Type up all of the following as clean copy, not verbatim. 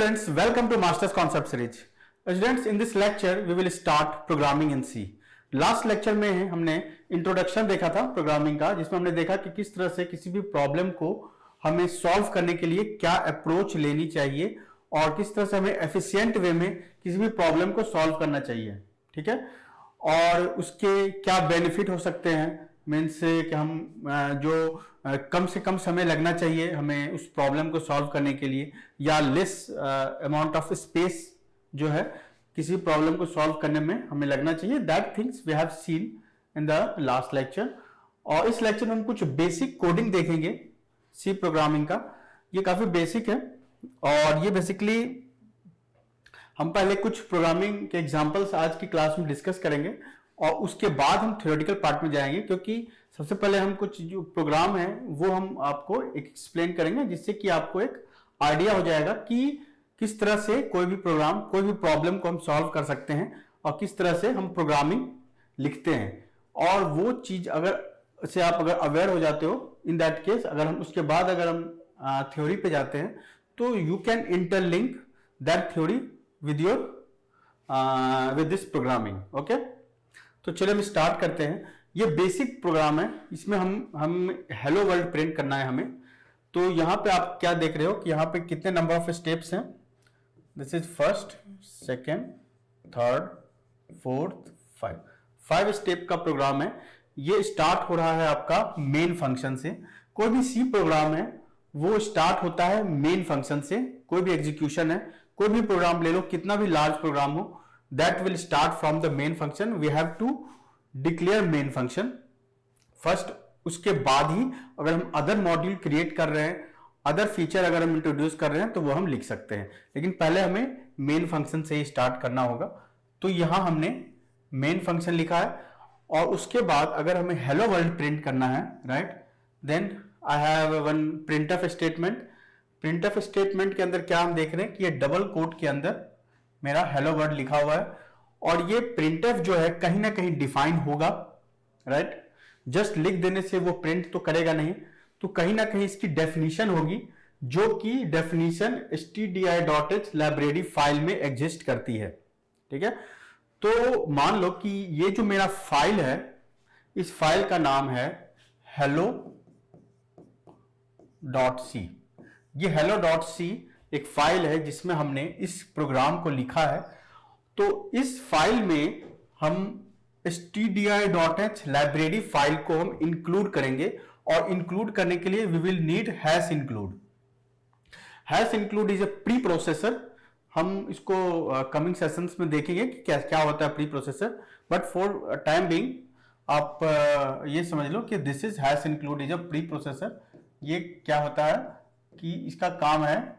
students, welcome to Masters Concept Series. Students, in this lecture we will start programming in C. Last lecture में हमने introduction देखा था programming का, जिसमें हमने देखा कि किस तरह से किसी भी प्रॉब्लम को हमें सॉल्व करने के लिए क्या अप्रोच लेनी चाहिए और किस तरह से हमें एफिशिएंट वे में किसी भी प्रॉब्लम को सॉल्व करना चाहिए, ठीक है। और उसके क्या बेनिफिट हो सकते हैं, मीन्स कि हम जो कम से कम समय लगना चाहिए हमें उस प्रॉब्लम को सॉल्व करने के लिए, या लेस अमाउंट ऑफ स्पेस जो है किसी प्रॉब्लम को सॉल्व करने में हमें लगना चाहिए। That things we have seen in the last lecture. और इस लेक्चर में हम कुछ बेसिक कोडिंग देखेंगे सी प्रोग्रामिंग का। ये काफी बेसिक है और ये बेसिकली हम पहले कुछ प्रोग्रामिंग के एग्जांपल्स आज की क्लास में डिस्कस करेंगे और उसके बाद हम थ्योरेटिकल पार्ट में जाएंगे, क्योंकि सबसे पहले हम कुछ जो प्रोग्राम है वो हम आपको एक्सप्लेन करेंगे, जिससे कि आपको एक आइडिया हो जाएगा कि किस तरह से कोई भी प्रोग्राम, कोई भी प्रॉब्लम को हम सॉल्व कर सकते हैं और किस तरह से हम प्रोग्रामिंग लिखते हैं। और वो चीज से आप अगर अवेयर हो जाते हो, इन दैट केस अगर हम उसके बाद अगर हम थ्योरी पे जाते हैं तो you can interlink that theory with this programming. Okay, तो चलिए हम स्टार्ट करते हैं। ये बेसिक प्रोग्राम है, इसमें हम हेलो वर्ल्ड प्रिंट करना है हमें। तो यहाँ पे आप क्या देख रहे हो कि यहाँ पे कितने नंबर ऑफ स्टेप्स हैं। This is first, second, third, fourth, five step का प्रोग्राम है। ये स्टार्ट हो रहा है आपका मेन फंक्शन से। कोई भी सी प्रोग्राम है वो स्टार्ट होता है मेन फंक्शन से। कोई भी एग्जीक्यूशन है, कोई भी प्रोग्राम ले लो, कितना भी लार्ज प्रोग्राम हो, that will start from the main function. We have to declare main function first. उसके बाद ही अगर हम अदर मॉड्यूल क्रिएट कर रहे हैं, अदर फीचर अगर हम इंट्रोड्यूस कर रहे हैं तो वो हम लिख सकते हैं, लेकिन पहले हमें मेन फंक्शन से ही स्टार्ट करना होगा। तो यहां हमने मेन फंक्शन लिखा है और उसके बाद अगर हमें हेलो वर्ल्ड प्रिंट करना है, right, then I have one printf statement. Printf statement के अंदर क्या हम देख रहे हैं कि ये डबल कोट के अंदर मेरा हेलो वर्ल्ड लिखा हुआ है और ये प्रिंटफ जो है कहीं ना कहीं डिफाइन होगा, राइट। जस्ट लिख देने से वो प्रिंट तो करेगा नहीं, तो कहीं ना कहीं इसकी डेफिनेशन होगी, जो कि डेफिनेशन stdi.h लाइब्रेरी फाइल में एग्जिस्ट करती है, ठीक है। तो मान लो कि ये जो मेरा फाइल है, इस फाइल का नाम है hello.c। ये hello.c एक फाइल है जिसमें हमने इस प्रोग्राम को लिखा है। तो इस फाइल में हम stdi.h लाइब्रेरी फाइल को हम इंक्लूड करेंगे और इंक्लूड करने के लिए we will need hash include. Hash include is a preprocessor. हम इसको कमिंग सेशंस में देखेंगे कि क्या होता है pre processor, but for time being आप ये समझ लो कि this is hash include is a pre processor. ये क्या होता है कि इसका काम है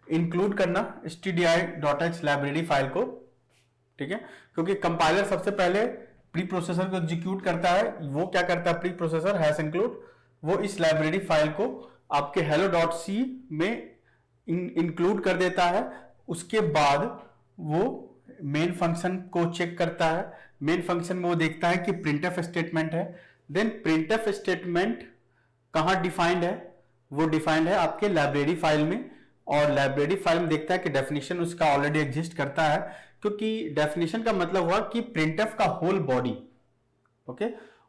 इंक्लूड करना stdi.h लाइब्रेरी फाइल को, ठीक है। क्योंकि कंपाइलर सबसे पहले प्री प्रोसेसर को एग्जीक्यूट करता है। वो क्या करता है प्री प्रोसेसर, हैश इंक्लूड, वो इस लाइब्रेरी फाइल को आपके hello.c में इंक्लूड कर देता है। उसके बाद वो मेन फंक्शन को चेक करता है। मेन फंक्शन में वो देखता है कि प्रिंटफ स्टेटमेंट है। देन प्रिंटफ स्टेटमेंट कहां डिफाइंड है, वो डिफाइंड है आपके लाइब्रेरी फाइल में, और लाइब्रेरी फाइल में देखता है कि डेफिनेशन उसका ऑलरेडी एग्जिस्ट करता है, क्योंकि डेफिनेशन का मतलब हुआ कि प्रिंटफ का होल बॉडी, ओके,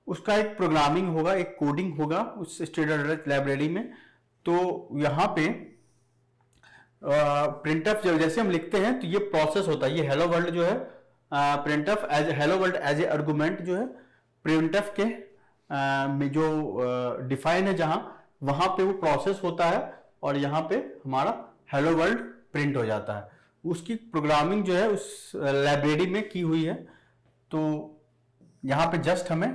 उसका एक प्रोग्रामिंग होगा, एक कोडिंग होगा उस stdi.h लाइब्रेरी में। तो यहां पे प्रिंटफ जैसे हम लिखते हैं तो ये प्रोसेस होता है। ये हेलो वर्ल्ड जो है, printf as hello world as a argument जो है प्रिंटफ के में जो डिफाइन है जहां, वहां पे वो प्रोसेस होता है और यहाँ पे हमारा हेलो वर्ल्ड प्रिंट हो जाता है। उसकी प्रोग्रामिंग जो है उस लाइब्रेरी में की हुई है। तो यहाँ पे जस्ट हमें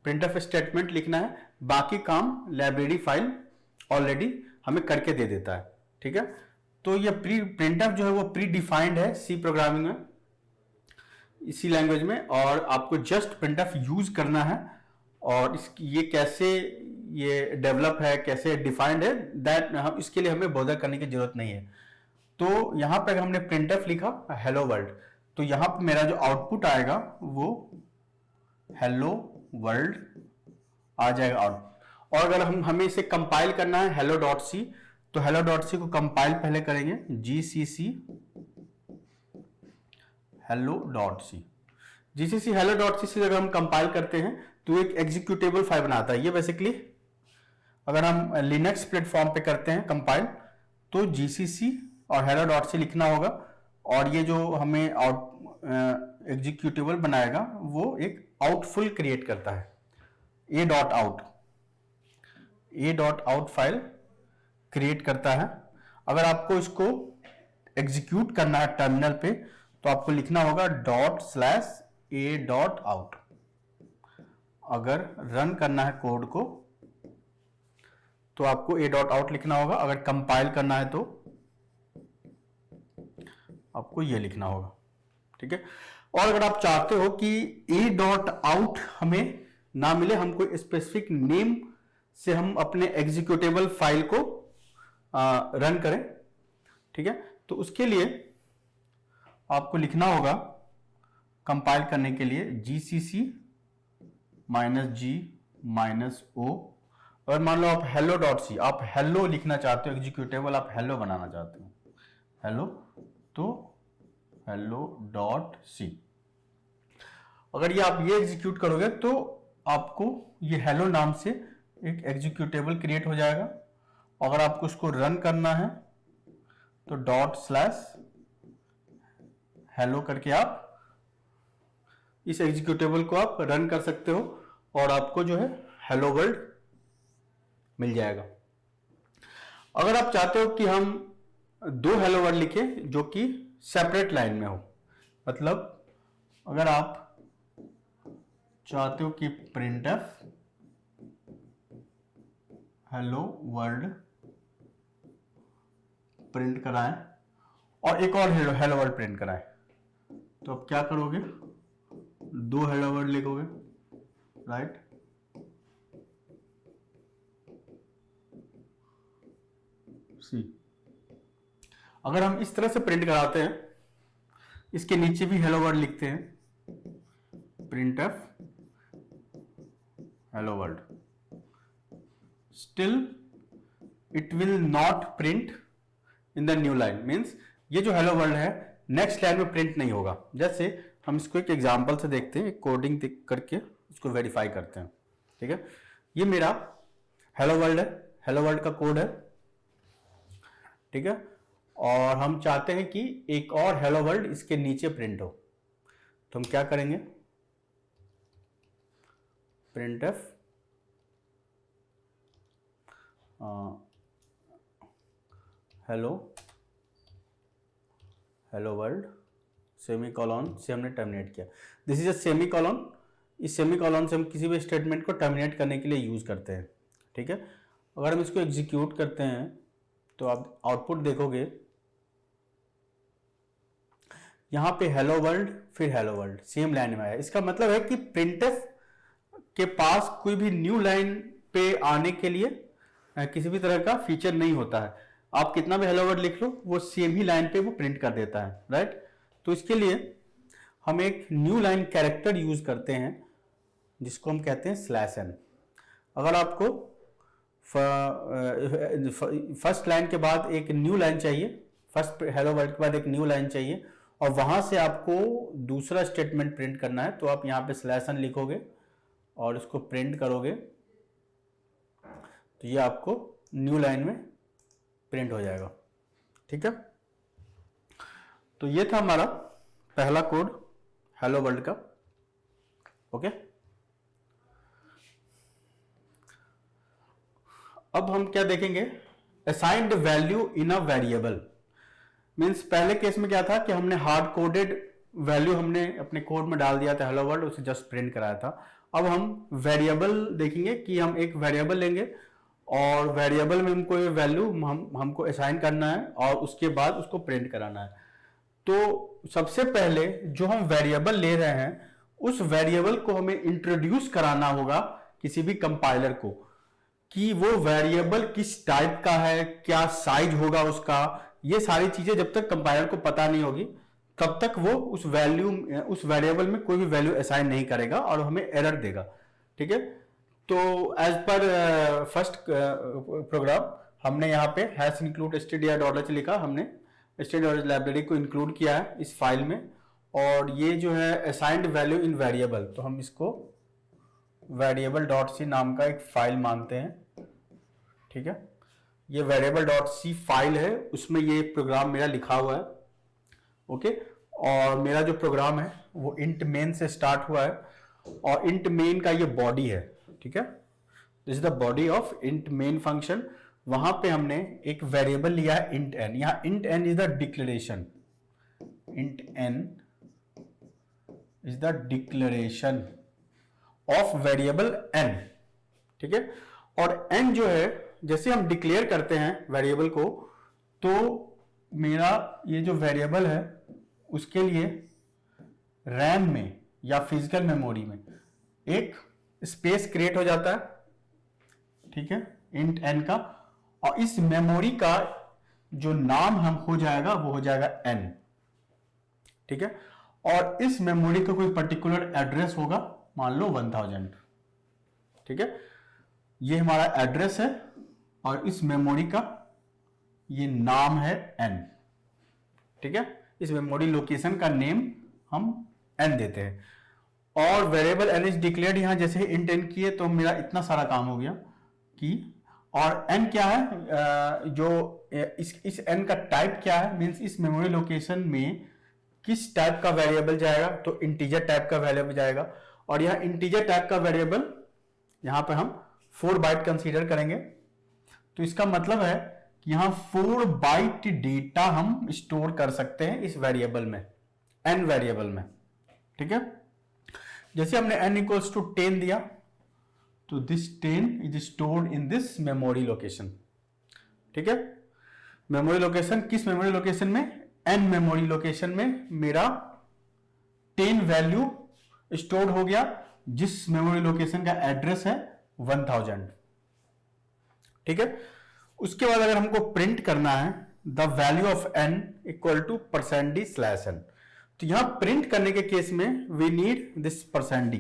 प्रिंटफ स्टेटमेंट लिखना है, बाकी काम लाइब्रेरी फाइल ऑलरेडी हमें करके दे देता है, ठीक है। तो ये प्रिंटफ जो है वो प्री डिफाइंड है सी प्रोग्रामिंग में, इसी लैंग्वेज में, और आपको जस्ट प्रिंटफ यूज करना है। और ये कैसे ये डेवलप है, कैसे डिफाइंड है, दैट हम इसके लिए हमें बॉदर करने की जरूरत नहीं है। तो यहां पर हमने प्रिंटफ लिखा हेलो वर्ल्ड, तो यहां पर मेरा जो आउटपुट आएगा वो हेलो वर्ल्ड आ जाएगा आउट। और अगर हमें इसे कंपाइल करना है hello.c, तो हेलो डॉट सी को कंपाइल पहले करेंगे, GCC hello dot C. GCC hello dot C से अगर हम कंपाइल करते हैं तो एक एग्जीक्यूटेबल फाइल बनाता है। ये बेसिकली अगर हम लिनक्स प्लेटफॉर्म पे करते हैं कंपाइल तो जीसीसी और हेलो डॉट सी लिखना होगा, और ये जो हमें एग्जीक्यूटेबल बनाएगा वो एक आउटफुल क्रिएट करता है, ए डॉट आउट फाइल क्रिएट करता है। अगर आपको इसको एग्जीक्यूट करना है टर्मिनल पे तो आपको लिखना होगा ./a.out। अगर रन करना है कोड को तो आपको a.out लिखना होगा, अगर कंपाइल करना है तो आपको ये लिखना होगा, ठीक है। और अगर आप चाहते हो कि a.out हमें ना मिले, हमको स्पेसिफिक नेम से हम अपने एग्जीक्यूटेबल फाइल को रन करें, ठीक है, तो उसके लिए आपको लिखना होगा कंपाइल करने के लिए जीसीसी -g-o। और मान लो आप हेलो डॉट सी, आप हेलो लिखना चाहते हो, एग्जीक्यूटेबल आप हेलो बनाना चाहते हो, हेलो, तो हेलो डॉट सी। अगर ये आप ये एग्जीक्यूट करोगे तो आपको ये हेलो नाम से एक एग्जीक्यूटेबल क्रिएट हो जाएगा। अगर आपको उसको रन करना है तो ./हेलो करके आप इस एग्जीक्यूटेबल को आप रन कर सकते हो और आपको जो है हेलो वर्ल्ड मिल जाएगा। अगर आप चाहते हो कि हम 2 हेलो वर्ड लिखें जो कि सेपरेट लाइन में हो, मतलब अगर आप चाहते हो कि प्रिंटफ हेलो वर्ल्ड प्रिंट कराएं और एक और हेलो वर्ल्ड प्रिंट कराएं, तो आप क्या करोगे, 2 हेलो वर्ड लिखोगे, राइट। सी अगर हम इस तरह से प्रिंट कराते हैं, इसके नीचे भी हेलो वर्ड लिखते हैं, printf hello world, still it will not print in the new line. Means ये जो हेलो वर्ल्ड है नेक्स्ट लाइन में प्रिंट नहीं होगा। जैसे हम इसको एक एग्जांपल से देखते हैं, कोडिंग देख करके इसको वेरीफाई करते हैं, ठीक है। ये मेरा हेलो वर्ल्ड है, हेलो वर्ल्ड का कोड है, ठीक है, और हम चाहते हैं कि एक और हेलो वर्ल्ड इसके नीचे प्रिंट हो, तो हम क्या करेंगे, प्रिंटफ हेलो वर्ल्ड सेमीकोलन से हमने टर्मिनेट किया। This is a semicolon. इस सेमीकोलन से हम किसी भी स्टेटमेंट को टर्मिनेट करने के लिए यूज करते हैं, ठीक है। अगर हम इसको एग्जीक्यूट करते हैं तो आप आउटपुट देखोगे, यहां पे हेलो वर्ल्ड फिर हेलो वर्ल्ड सेम लाइन में आया। इसका मतलब है कि प्रिंटफ के पास कोई भी न्यू लाइन पे आने के लिए किसी भी तरह का फीचर नहीं होता है। आप कितना भी हेलो वर्ड लिख लो वो सेम ही लाइन पे वो प्रिंट कर देता है, राइट। तो इसके लिए हम एक न्यू लाइन कैरेक्टर यूज करते हैं जिसको हम कहते हैं /n। अगर आपको फर्स्ट लाइन के बाद एक न्यू लाइन चाहिए, फर्स्ट हेलो वर्ड के बाद एक न्यू लाइन चाहिए और वहां से आपको दूसरा स्टेटमेंट प्रिंट करना है, तो आप यहाँ पे /n लिखोगे और इसको प्रिंट करोगे तो ये आपको न्यू लाइन में प्रिंट हो जाएगा, ठीक है। तो ये था हमारा पहला कोड हेलो वर्ल्ड का, ओके। अब हम क्या देखेंगे, assigned value in a variable. Means पहले केस में क्या था कि हमने हार्ड कोडेड वैल्यू हमने अपने कोड में डाल दिया था हेलो वर्ल्ड, उसे जस्ट प्रिंट कराया था। अब हम वेरिएबल देखेंगे कि हम एक वेरिएबल लेंगे और वेरिएबल में हमको वैल्यू हमको असाइन करना है और उसके बाद उसको प्रिंट कराना है। तो सबसे पहले जो हम वेरिएबल ले रहे हैं उस वेरिएबल को हमें इंट्रोड्यूस कराना होगा किसी भी कंपाइलर को, कि वो वेरिएबल किस टाइप का है, क्या साइज होगा उसका। ये सारी चीजें जब तक कंपाइलर को पता नहीं होगी तब तक वो उस वेरिएबल में कोई भी वैल्यू असाइन नहीं करेगा और हमें एरर देगा, ठीक है। तो एज पर फर्स्ट प्रोग्राम हमने यहाँ पे हैश इंक्लूड stdio.h लिखा, हमने stdio.h लाइब्रेरी को इंक्लूड किया है इस फाइल में। और ये जो है असाइंड वैल्यू इन वेरिएबल, तो हम इसको variable.c नाम का एक फाइल मानते हैं, ठीक है। ये variable.c फाइल है, उसमें ये प्रोग्राम मेरा लिखा हुआ है, ओके। और मेरा जो प्रोग्राम है वो int main से स्टार्ट हुआ है, और int main का ये बॉडी है, ठीक है। This is the body of int main function. वहां पे हमने एक वेरिएबल लिया है int n। यहां int n is the declaration, int n is the declaration of variable n, ठीक है। और n जो है, जैसे हम डिक्लेयर करते हैं वेरिएबल को, तो मेरा ये जो वेरिएबल है उसके लिए रैम में या फिजिकल मेमोरी में एक स्पेस क्रिएट हो जाता है, ठीक है, int n का। और इस मेमोरी का जो नाम हम हो जाएगा वो हो जाएगा n, ठीक है। और इस मेमोरी का कोई पर्टिकुलर एड्रेस होगा, मान लो 1000, ठीक है। ये हमारा एड्रेस है और इस मेमोरी का ये नाम है n, ठीक है। इस मेमोरी लोकेशन का नेम हम n देते हैं। और वेरिएबल n इज डिक्लेयर्ड, यहां जैसे ही int n किए तो मेरा इतना सारा काम हो गया कि, और n क्या है, जो इस n का टाइप क्या है, मींस इस मेमोरी लोकेशन में किस टाइप का वेरिएबल जाएगा, तो इंटीजर टाइप का वेरिएबल जाएगा। और यह इंटीजर टाइप का वेरिएबल यहां पे हम 4 बाइट कंसीडर करेंगे। तो इसका मतलब है कि यहां 4 बाइट डेटा हम स्टोर कर सकते हैं इस वेरिएबल में, n वेरिएबल में, ठीक है। जैसे हमने n इक्वल्स टू 10 दिया, तो this 10 is stored in this memory location, ठीक है। मेमोरी लोकेशन, किस मेमोरी लोकेशन में, n मेमोरी लोकेशन में मेरा 10 वैल्यू स्टोर्ड हो गया, जिस मेमोरी लोकेशन का एड्रेस है 1000, ठीक है। उसके बाद अगर हमको प्रिंट करना है the value of n equal to %d/n, तो यहां प्रिंट करने के केस में we need this %d।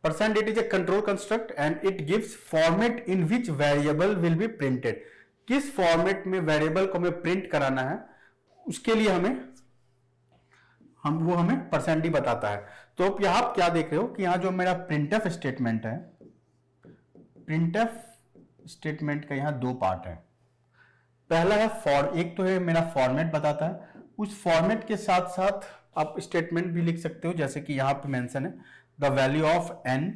%d is a control construct and it gives format in which variable will be printed. किस फॉर्मेट में वेरिएबल को हमें प्रिंट कराना है, उसके लिए हमें %d बताता है। तो आप यहां क्या देख रहे हो कि यहां जो मेरा प्रिंटफ स्टेटमेंट है, प्रिंटफ स्टेटमेंट का यहां 2 पार्ट है। पहला है एक तो है मेरा फॉर्मेट बताता है, उस फॉर्मेट के साथ साथ आप स्टेटमेंट भी लिख सकते हो, जैसे कि यहां पे मेंशन है द वैल्यू ऑफ n,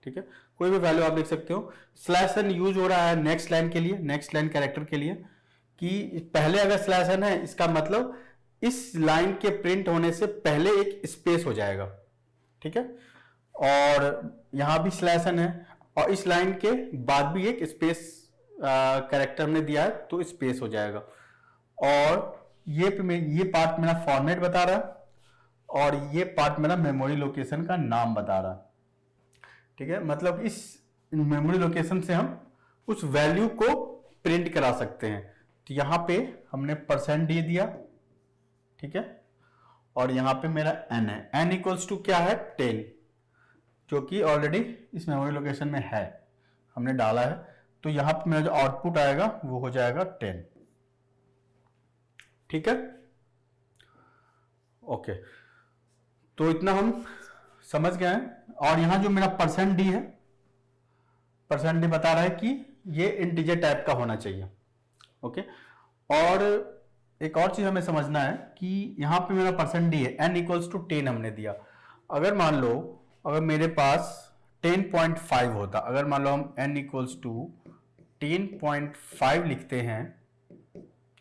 ठीक है, कोई भी वैल्यू आप लिख सकते हो। /n यूज हो रहा है नेक्स्ट लाइन के लिए, नेक्स्ट लाइन कैरेक्टर के लिए, कि पहले अगर /n है इसका मतलब इस लाइन के प्रिंट होने से पहले एक स्पेस हो जाएगा, ठीक है। और यहां भी /n है और इस लाइन के बाद भी एक स्पेस कैरेक्टर हमने दिया है तो स्पेस हो जाएगा। और ये पार्ट मेरा फॉर्मेट बता रहा है और ये पार्ट मेरा मेमोरी लोकेशन का नाम बता रहा है, ठीक है। मतलब इस मेमोरी लोकेशन से हम उस वैल्यू को प्रिंट करा सकते हैं। तो यहां पे हमने %d दिया, ठीक है, और यहां पे मेरा n है, n इक्वल्स टू क्या है 10, जो कि ऑलरेडी इस मेमोरी लोकेशन में है, हमने डाला है। तो यहां पे मेरा जो आउटपुट आएगा वो हो जाएगा 10, ठीक है, ओके। तो इतना हम समझ गए हैं। और यहां जो मेरा %d है, %d बता रहा है कि ये इंटीजर टाइप का होना चाहिए, ओके। और एक और चीज हमें समझना है कि यहां पे मेरा %d है, n इक्वल्स टू 10 हमने दिया। अगर मान लो अगर मेरे पास 10.5 होता, अगर मान लो हम n इक्वल्स टू 10.5 लिखते हैं,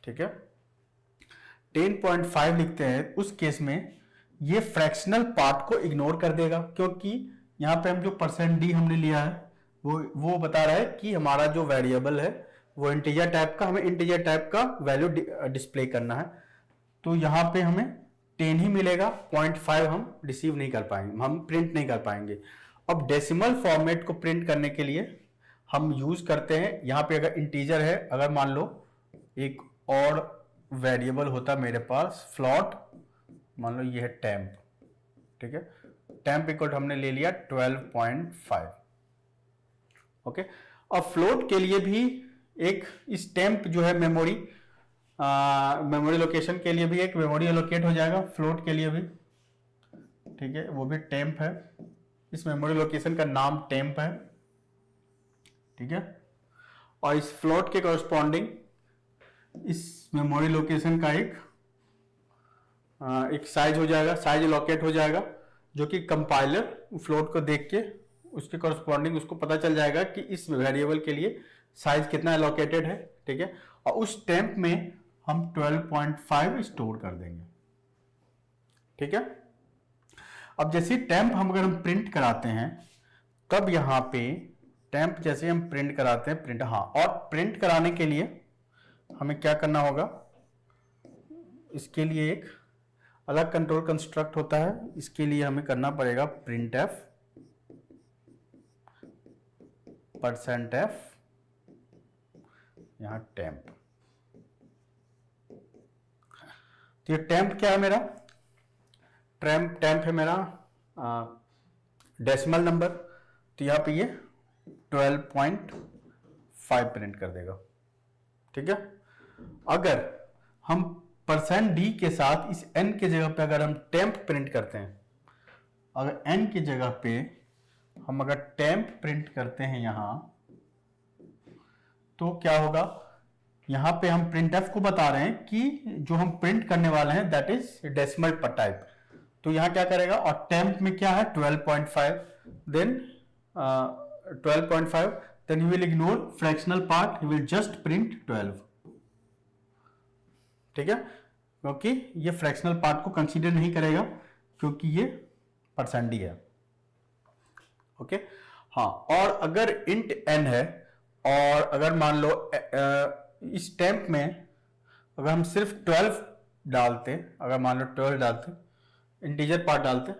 ठीक है, 10.5 लिखते हैं, उस केस में ये फ्रैक्शनल पार्ट को इग्नोर कर देगा, क्योंकि यहां पे हम जो %d हमने लिया है वो बता रहा है कि हमारा जो वेरिएबल है वो इंटीजर टाइप का, हमें इंटीजर टाइप का वैल्यू डिस्प्ले करना है। तो यहां पे हमें 10 ही मिलेगा, 0.5 हम रिसीव नहीं कर पाएंगे, हम प्रिंट नहीं कर पाएंगे। अब डेसिमल फॉर्मेट को प्रिंट करने के लिए हम यूज करते हैं, यहां पे अगर इंटीजर है, अगर मान लो एक और वेरिएबल होता मेरे पास फ्लोट, मान लो ये है टेम्प, ठीक है, टेम्प इक्वल हमने ले लिया 12.5, ओके। और फ्लोट के लिए भी एक इस टेम्प जो है मेमोरी मेमोरी लोकेशन के लिए भी एक मेमोरी एलोकेट हो जाएगा, फ्लोट के लिए भी, ठीक है, वो भी टेम्प है। इस मेमोरी लोकेशन का नाम टेम्प है, ठीक है। और इस फ्लोट के कॉरस्पॉन्डिंग इस मेमोरी लोकेशन का एक साइज हो जाएगा, साइज लोकेट हो जाएगा, जो कि कंपाइलर फ्लोट को देख के उसके कॉरस्पॉन्डिंग उसको पता चल जाएगा कि इस वेरिएबल के लिए साइज कितना एलोकेटेड है, ठीक है। और उस टेम्प में हम 12.5 स्टोर कर देंगे, ठीक है। अब जैसे टेम्प अगर हम प्रिंट कराते हैं, तब यहां पे टेम्प जैसे हम प्रिंट कराते हैं, प्रिंट, हाँ, और प्रिंट कराने के लिए हमें क्या करना होगा, इसके लिए एक अलग कंट्रोल कंस्ट्रक्ट होता है। इसके लिए हमें करना पड़ेगा printf %f यहां टेम्प। तो ये टेम्प क्या है मेरा, टेम्प है मेरा डेसिमल नंबर, तो यहां पे ये 12.5 प्रिंट कर देगा, ठीक है। अगर हम %d के साथ इस n के जगह पे अगर हम टेम्प प्रिंट करते हैं, अगर n की जगह पे हम अगर टेम्प प्रिंट करते हैं यहां, तो क्या होगा, यहां पे हम printf को बता रहे हैं कि जो हम प्रिंट करने वाले हैं दैट इज डेसिमल टाइप। तो यहां क्या करेगा, और टेम्प में क्या है 12.5, then 12.5, then he will ignore fractional part, he will just print 12, ठीक है, क्योंकि ये फ्रैक्शनल पार्ट को कंसीडर नहीं करेगा क्योंकि ये % है, ओके। हाँ, और अगर इंट n है, और अगर मान लो इस टेम्प में अगर हम सिर्फ 12 डालते, अगर मान लो 12 डालते, इंटीजर पार्ट डालते,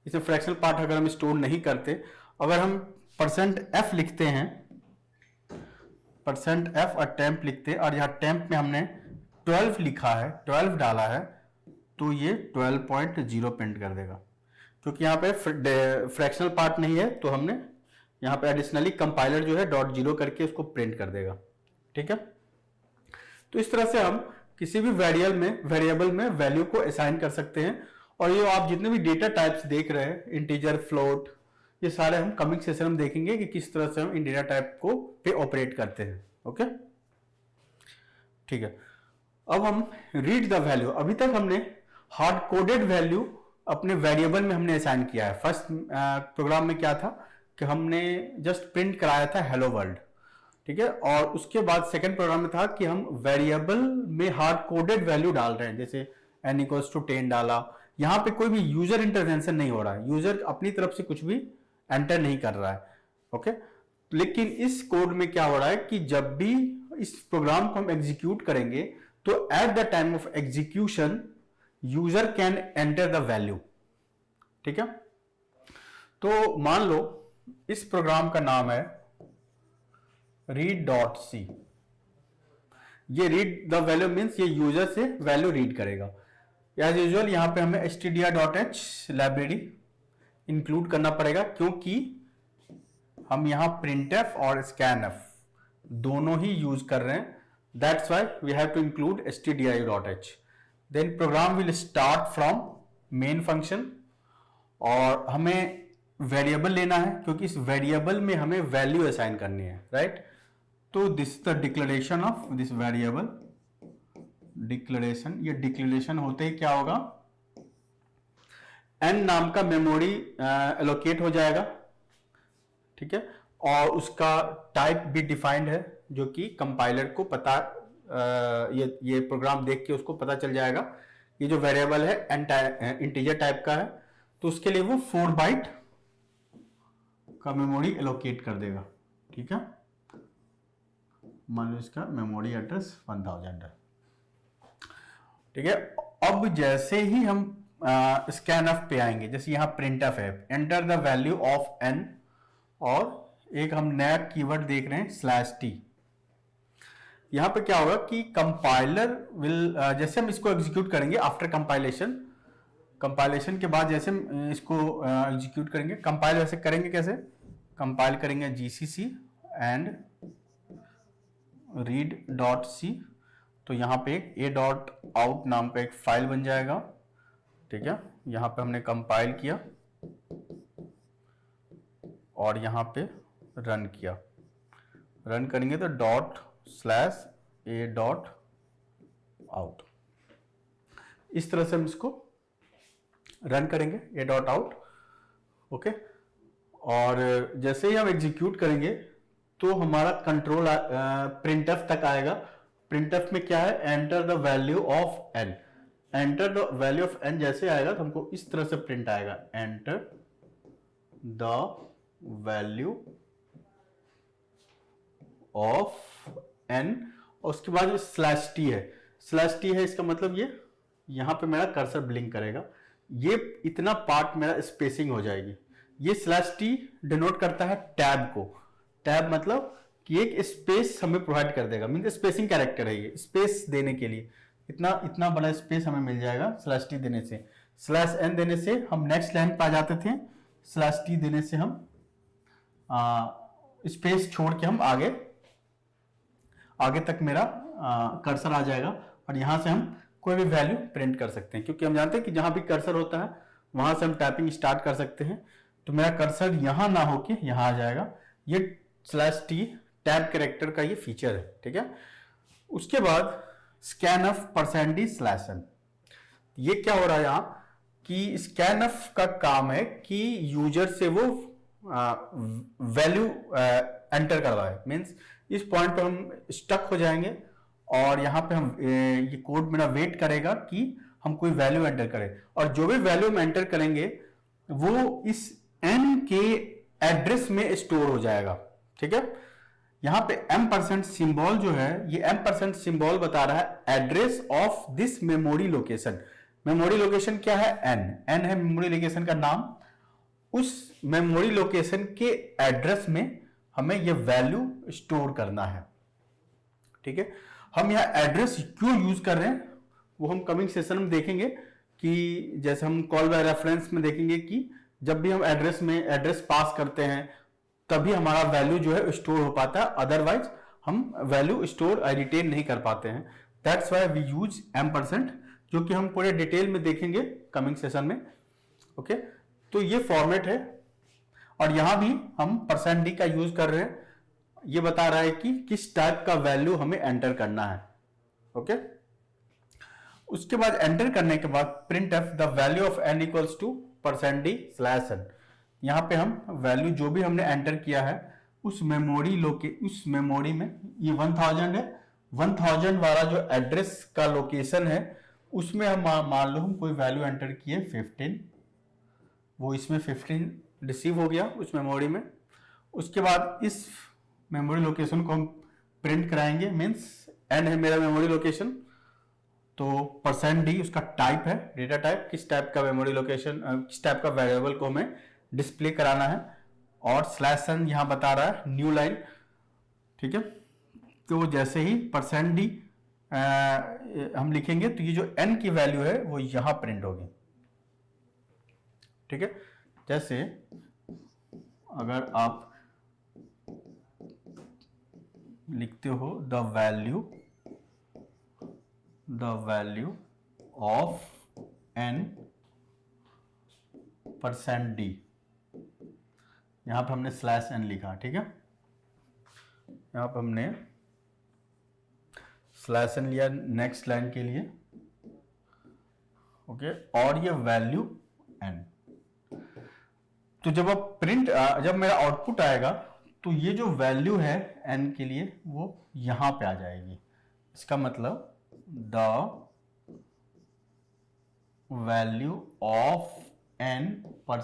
इसे फ्रैक्शनल पार्ट अगर हम स्टोर नहीं करते, अगर हम %f लिखते हैं, %f और टेम्प लिखते, और यहाँ टेम्प में हमने 12 लिखा है, 12 डाला है, तो ये 12.0 प्रिंट कर देगा। क्योंकि यहाँ पे फ्रैक्शनल पार्ट नहीं है, तो हमने यहाँ पे एडिशनली कंपाइलर जो है .0 करके उसको प्रिंट कर देगा, ठीक है। तो इस तरह से हम किसी भी वेरिएबल में वैल्यू को असाइन कर सकते हैं। और ये आप जितने भी डेटा टाइप्स देख रहे हैं, इंटीजर, फ्लोट, ये सारे हम कमिंग सेशन में देखेंगे कि किस तरह से हम इन डेटा टाइप को पे ऑपरेट करते हैं, ओके, ठीक है। अब हम रीड द वैल्यू, अभी तक हमने हार्ड कोडेड वैल्यू अपने वेरिएबल में हमने असाइन किया है। फर्स्ट प्रोग्राम में क्या था कि हमने जस्ट प्रिंट कराया था हेलो वर्ल्ड, ठीक है। और उसके बाद सेकंड प्रोग्राम में था कि हम वेरिएबल में हार्ड कोडेड वैल्यू डाल रहे हैं, जैसे n = 10 डाला। यहां पे कोई भी यूजर इंटरवेंशन नहीं हो रहा है, यूजर अपनी तरफ से कुछ भी एंटर नहीं कर रहा है, ओके। लेकिन इस कोड में क्या हो रहा है कि जब भी इस प्रोग्राम को हम एग्जीक्यूट करेंगे, तो at the time of execution user can enter the value, ठीक है। तो मान लो इस प्रोग्राम का नाम है read.c। ये रीड द वैल्यू मीन्स ये यूजर से वैल्यू रीड करेगा। एज यूजुअल यहां पे हमें stdr.h लाइब्रेरी इंक्लूड करना पड़ेगा, क्योंकि हम यहां printf और scanf दोनों ही यूज कर रहे हैं। That's why we have to include stdio.h। Then program will start from main function, और हमें वेरिएबल लेना है क्योंकि इस वेरिएबल में हमें वैल्यू असाइन करनी है, राइट। तो this the declaration of this variable, declaration, ये डिक्लेरेशन होते ही क्या होगा, n नाम का मेमोरी एलोकेट हो जाएगा, ठीक है। और उसका टाइप भी डिफाइंड है, जो कि कंपाइलर को पता ये प्रोग्राम देख के उसको पता चल जाएगा ये जो वेरिएबल है इंटीजर टाइप का है, तो उसके लिए वो 4 बाइट का मेमोरी एलोकेट कर देगा, ठीक है। मान लो इसका मेमोरी एड्रेस 1000 है, ठीक है। अब जैसे ही हम स्कैनफ पे आएंगे, जैसे यहां प्रिंटफ है, enter the value of n, और एक हम नया कीवर्ड देख रहे हैं /t। यहां पे क्या होगा कि कंपाइलर विल, जैसे हम इसको एग्जीक्यूट करेंगे आफ्टर कंपाइलेशन के बाद जैसे हम इसको एग्जीक्यूट करेंगे, कंपाइल वैसे करेंगे कैसे, कंपाइल करेंगे gcc and read dot C, तो यहाँ पे एक ए डॉट आउट नाम का एक फाइल बन जाएगा। ठीक है, यहाँ पे हमने कंपाइल किया और यहाँ पे रन किया। रन करेंगे तो ./a.out, इस तरह से हम इसको रन करेंगे, a.out। ओके, और जैसे ही हम एग्जीक्यूट करेंगे तो हमारा कंट्रोल प्रिंटफ तक आएगा। प्रिंटफ में क्या है, enter the value of n। Enter the value of n जैसे आएगा तो हमको इस तरह से प्रिंट आएगा, enter the value of n, और उसके बाद /t है। /t है, इसका मतलब ये यहां पे मेरा कर्सर ब्लिंक करेगा, ये इतना पार्ट मेरा स्पेसिंग हो जाएगी। ये /t डिनोट करता है टैब को। टैब मतलब कि एक स्पेस हमें प्रोवाइड कर देगा, मीन स्पेसिंग कैरेक्टर है ये, स्पेस देने के लिए इतना बड़ा स्पेस हमें मिल जाएगा /t देने से। /n देने से हम नेक्स्ट लाइन पे आ जाते थे, /t देने से हम स्पेस छोड़ के हम आगे तक मेरा कर्सर आ जाएगा, और यहां से हम कोई भी वैल्यू प्रिंट कर सकते हैं, क्योंकि हम जानते हैं कि जहां भी कर्सर होता है वहां से हम टाइपिंग स्टार्ट कर सकते हैं। तो मेरा कर्सर यहां ना होके यहां आ जाएगा। ये /t टैब कैरेक्टर का ये फीचर है। ठीक है, उसके बाद scanf %d/n, ये क्या हो रहा है यहाँ कि scanf का काम है कि यूजर से वो वैल्यू एंटर करवाए। मीन्स इस पॉइंट पे हम स्टक हो जाएंगे और यहाँ पे हम ये कोड मेरा वेट करेगा कि हम कोई वैल्यू एंटर करें, और जो भी वैल्यू हम एंटर करेंगे वो इस n के एड्रेस में स्टोर हो जाएगा। ठीक है, यहाँ पे m% सिंबल जो है, ये m% सिंबल बता रहा है address of this memory location. Memory location क्या है, n है मेमोरी लोकेशन का नाम। उस मेमोरी लोकेशन के एड्रेस में हमें ये वैल्यू स्टोर करना है। ठीक है, हम यहाँ एड्रेस क्यों यूज कर रहे हैं वो हम कमिंग सेशन में देखेंगे, कि जैसे हम कॉल बाय रेफरेंस में देखेंगे कि जब भी हम एड्रेस पास करते हैं तभी हमारा वैल्यू जो है स्टोर हो पाता है, अदरवाइज हम वैल्यू स्टोर रिटेन नहीं कर पाते हैं। That's why we use m%, जो कि हम पूरे डिटेल में देखेंगे कमिंग सेशन में। ओके, तो ये फॉर्मेट है, और यहां भी हम %d का यूज कर रहे हैं। ये बता रहा है कि किस टाइप का वैल्यू हमें एंटर करना है। ओके, उसके बाद एंटर करने के बाद printf the value of n equals to %d/n। यहां पे हम वैल्यू जो भी हमने एंटर किया है उस मेमोरी में, ये 1000 है, 1000 वाला जो एड्रेस का लोकेशन है उसमें हम मान लो हम कोई वैल्यू एंटर किए 15, वो इसमें 15 रिसीव हो गया उस मेमोरी में। उसके बाद इस मेमोरी लोकेशन को हम प्रिंट कराएंगे, मीन्स n है मेरा मेमोरी लोकेशन, तो %d उसका टाइप है, डेटा टाइप, किस टाइप का मेमोरी लोकेशन, किस टाइप का वेरिएबल को हमें डिस्प्ले कराना है, और /n यहां बता रहा है न्यू लाइन। ठीक है, तो जैसे ही %d हम लिखेंगे तो ये जो n की वैल्यू है वो यहां प्रिंट होगी। ठीक है, जैसे अगर आप लिखते हो the value of n %d, यहां पे हमने /n लिखा। ठीक है, यहां पे हमने /n लिया नेक्स्ट लाइन के लिए। ओके, और ये वैल्यू n, तो जब मेरा आउटपुट आएगा तो ये जो वैल्यू है n के लिए वो यहां पे आ जाएगी। इसका मतलब द वैल्यू ऑफ n पर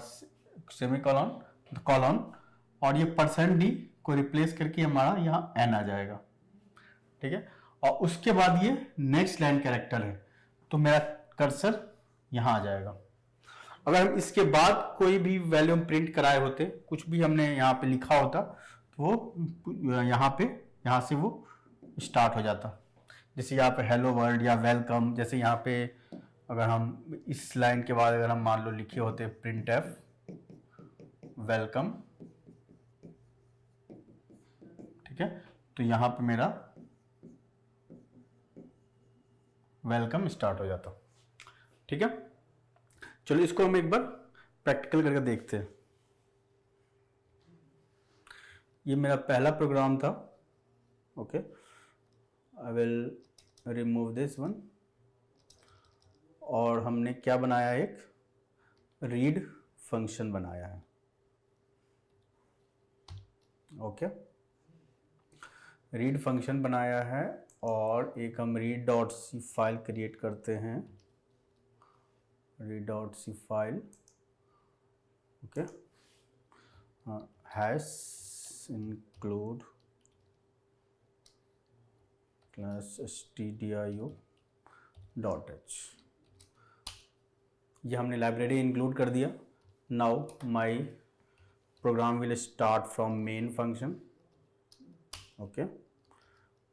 सेमीकोलन कॉलन, और ये %d को रिप्लेस करके हमारा यहाँ n आ जाएगा। ठीक है, और उसके बाद ये नेक्स्ट लाइन कैरेक्टर है, तो मेरा कर्सर यहाँ आ जाएगा। अगर हम इसके बाद कोई भी वैल्यू हम प्रिंट कराए होते, कुछ भी हमने यहाँ पे लिखा होता, तो वो यहाँ से वो स्टार्ट हो जाता। जैसे यहाँ पे हेलो वर्ल्ड या वेलकम, जैसे यहाँ पे अगर हम इस लाइन के बाद अगर हम मान लो लिखे होते printf वेलकम, ठीक है, तो यहाँ पे मेरा वेलकम स्टार्ट हो जाता। ठीक है, चलो इसको हम एक बार प्रैक्टिकल करके देखते हैं। ये मेरा पहला प्रोग्राम था। Okay, I will remove this one. और हमने क्या बनाया, एक रीड फंक्शन बनाया है। ओके, रीड फंक्शन बनाया है और एक हम read dot C file create करते हैं। Read dot C file, okay, hash include class stdio.h। ये हमने लाइब्रेरी इंक्लूड कर दिया। Now my program will start from main function. Okay,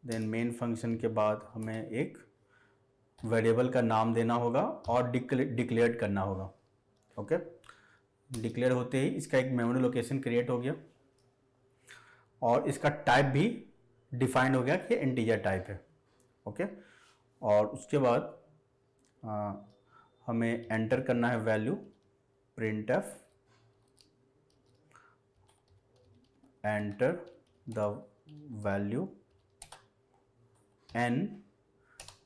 then main function के बाद हमें एक वेरिएबल का नाम देना होगा और डिक्लेयर करना होगा। ओके, डिक्लेयर होते ही इसका एक मेमोरी लोकेशन क्रिएट हो गया और इसका टाइप भी डिफाइंड हो गया कि इंटीजर टाइप है। ओके, और उसके बाद हमें एंटर करना है value printf enter the value n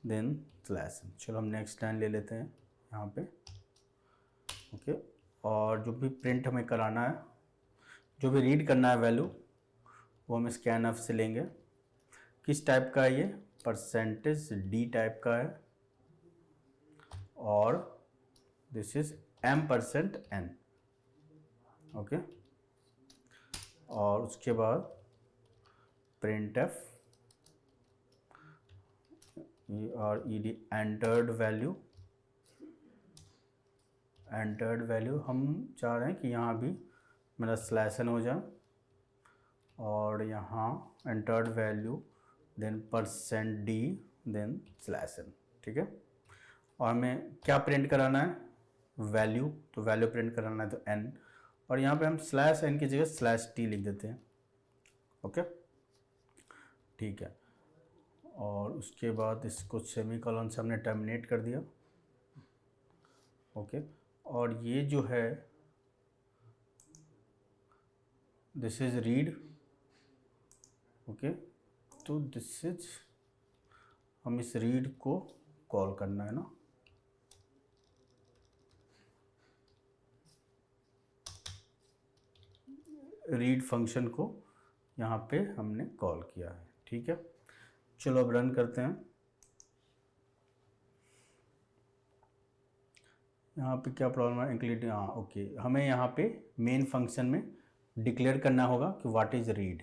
then slash. चलो हम नेक्स्ट लाइन ले लेते हैं यहाँ पे। ओके, और जो भी प्रिंट हमें कराना है, जो भी रीड करना है वैल्यू, वो हम स्कैनफ से लेंगे। किस टाइप का है ये, %d टाइप का है और दिस इज m%n। ओके, और उसके बाद printf और ed एंटर्ड वैल्यू हम चाह रहे हैं कि यहाँ भी मेरा स्लैशन हो जाए और यहाँ entered value then %d then slash n. ठीक है, और हमें क्या प्रिंट कराना है, वैल्यू, तो वैल्यू प्रिंट कराना है तो n, और यहाँ पे हम n की जगह /t लिख देते हैं। ओके, ठीक है, और उसके बाद इसको सेमीकोलन से हमने टर्मिनेट कर दिया। ओके, और ये जो है दिस इज रीड। ओके, तो दिस इज, हम इस रीड को कॉल करना है ना। रीड फंक्शन को यहाँ पे हमने कॉल किया है। ठीक है, चलो अब रन करते हैं। यहाँ पे क्या प्रॉब्लम है, इंक्लूड, हाँ ओके, हमें यहाँ पे मेन फंक्शन में डिक्लेयर करना होगा कि what is read.